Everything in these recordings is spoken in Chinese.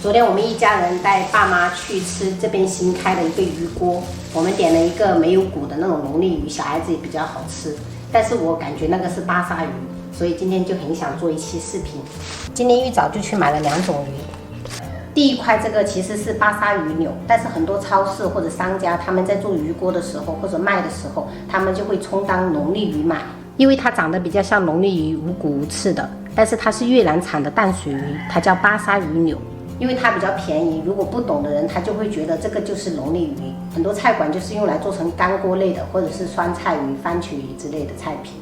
昨天我们一家人带爸妈去吃这边新开的一个鱼锅，我们点了一个没有骨的那种龙利鱼，小孩子也比较好吃。但是我感觉那个是巴沙鱼，所以今天就很想做一期视频。今天一早就去买了2种鱼。第一块这个其实是巴沙鱼柳，但是很多超市或者商家他们在做鱼锅的时候或者卖的时候，他们就会充当龙利鱼卖，因为它长得比较像龙利鱼，无骨无刺的。但是它是越南产的淡水鱼，它叫巴沙鱼柳。因为它比较便宜，如果不懂的人，他就会觉得这个就是龙利鱼。很多菜馆就是用来做成干锅类的，或者是酸菜鱼、番茄鱼之类的菜品。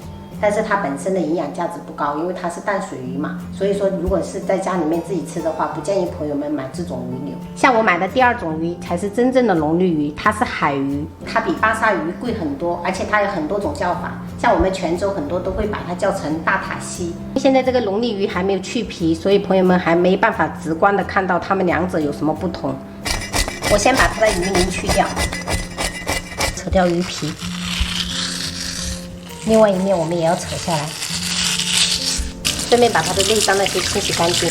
但是它本身的营养价值不高，因为它是淡水鱼嘛。所以说，如果是在家里面自己吃的话，不建议朋友们买这种鱼柳。像我买的第2种鱼才是真正的龙利鱼，它是海鱼，它比巴沙鱼贵很多，而且它有很多种叫法。像我们泉州很多都会把它叫成大塔溪。现在这个龙利鱼还没有去皮，所以朋友们还没办法直观的看到它们两者有什么不同。我先把它的鱼鳞去掉，扯掉鱼皮，另外一面我们也要扯下来，顺便把它的内脏那些清洗干净。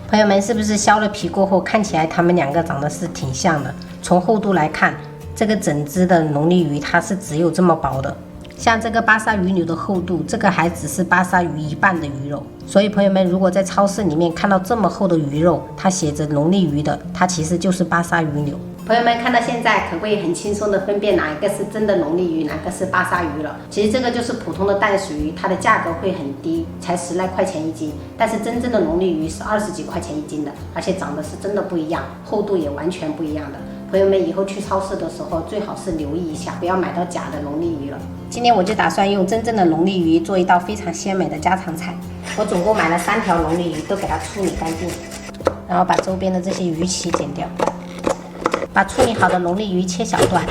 朋友们，是不是削了皮过后看起来它们两个长得是挺像的？从厚度来看，这个整只的龙利鱼它是只有这么薄的。像这个巴沙鱼柳的厚度，这个还只是巴沙鱼一半的鱼肉。所以朋友们，如果在超市里面看到这么厚的鱼肉，它写着龙利鱼的，它其实就是巴沙鱼柳。朋友们看到现在，可不可以很轻松的分辨哪一个是真的龙利鱼，哪个是巴沙鱼了？其实这个就是普通的淡水鱼，它的价格会很低，才10来块钱一斤。但是真正的龙利鱼是20几块钱一斤的，而且长得是真的不一样，厚度也完全不一样的。朋友们以后去超市的时候，最好是留意一下，不要买到假的龙利鱼了。今天我就打算用真正的龙利鱼做一道非常鲜美的家常菜。我总共买了3条龙利鱼，都给它处理干净，然后把周边的这些鱼鳍剪掉。把处理好的龙利鱼切小段，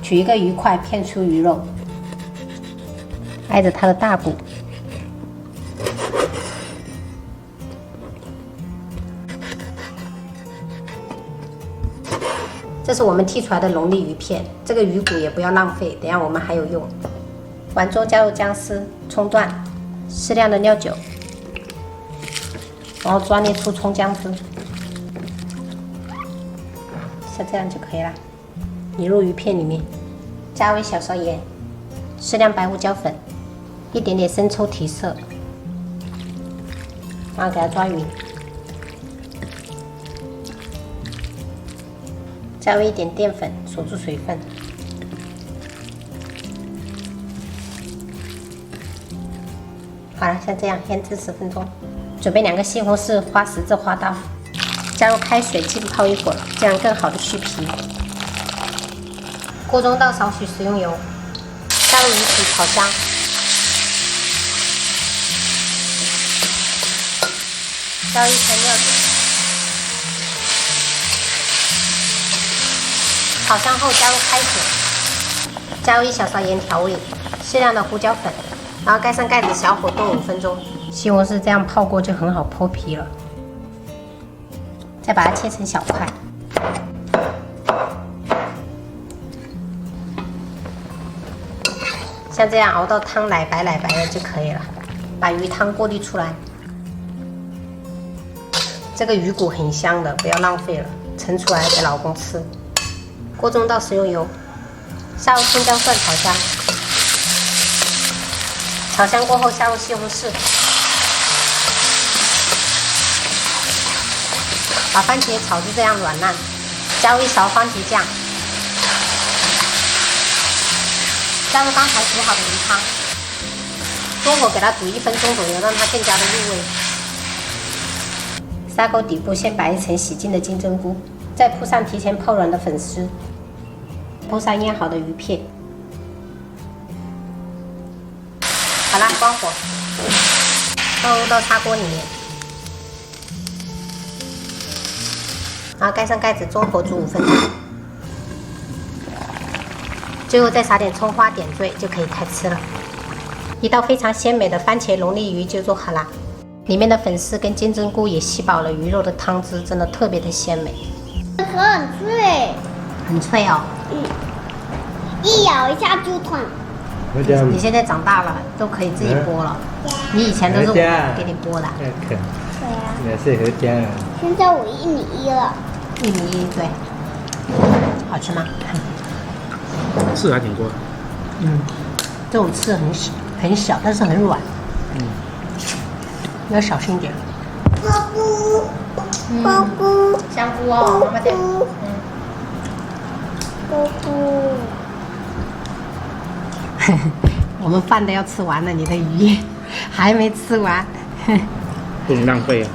取一个鱼块片出鱼肉，挨着它的大骨。这是我们剔出来的龙利鱼片，这个鱼骨也不要浪费，等一下我们还有用。碗中加入姜丝、葱段，适量的料酒，然后抓捏出葱姜汁，像这样就可以了。移入鱼片里面，加入1小勺盐，适量白胡椒粉，一点点生抽提色，然后给它抓匀。加入一点淀粉，锁住水分。好了，像这样腌制10分钟。准备2个西红柿，花10字花刀，加入开水浸泡一会儿，这样更好的去皮。锅中倒少许食用油，加入鱼皮炒香，加入1层料酒。炒香后加入开水，加入1小勺盐调味，适量的胡椒粉，然后盖上盖子，小火炖5分钟。西红柿这样泡过就很好剥皮了。再把它切成小块，像这样熬到汤奶白奶白的就可以了。把鱼汤过滤出来，这个鱼骨很香的，不要浪费了，盛出来给老公吃。锅中倒食用油，下入葱姜蒜炒香，炒香过后下入西红柿，把番茄炒至这样软烂，加入1勺番茄酱，加入刚才煮好的鱼汤，中火给它煮1分钟左右，让它更加的入味。砂锅底部先摆一层洗净的金针菇，再铺上提前泡软的粉丝，铺上腌好的鱼片。好啦，关火，倒入到砂锅里面，然后盖上盖子，中火煮5分钟。最后再撒点葱花点缀，就可以开吃了。一道非常鲜美的番茄龙利鱼就做好啦，里面的粉丝跟金针菇也吸饱了鱼肉的汤汁，真的特别的鲜美。壳很脆，很脆哦。一咬一下就断。你现在长大了，都可以自己剥了。你以前都是我合家给你剥的，要啃，对呀、也是合家的。现在我1.1米了。1.1米，对，好吃吗？刺还挺多的。嗯，这种刺很小，但是很软，嗯，要小心点。蘑菇，蘑菇，香菇哦，妈妈点。蘑菇。我们饭都要吃完了，你的鱼还没吃完。不能浪费啊。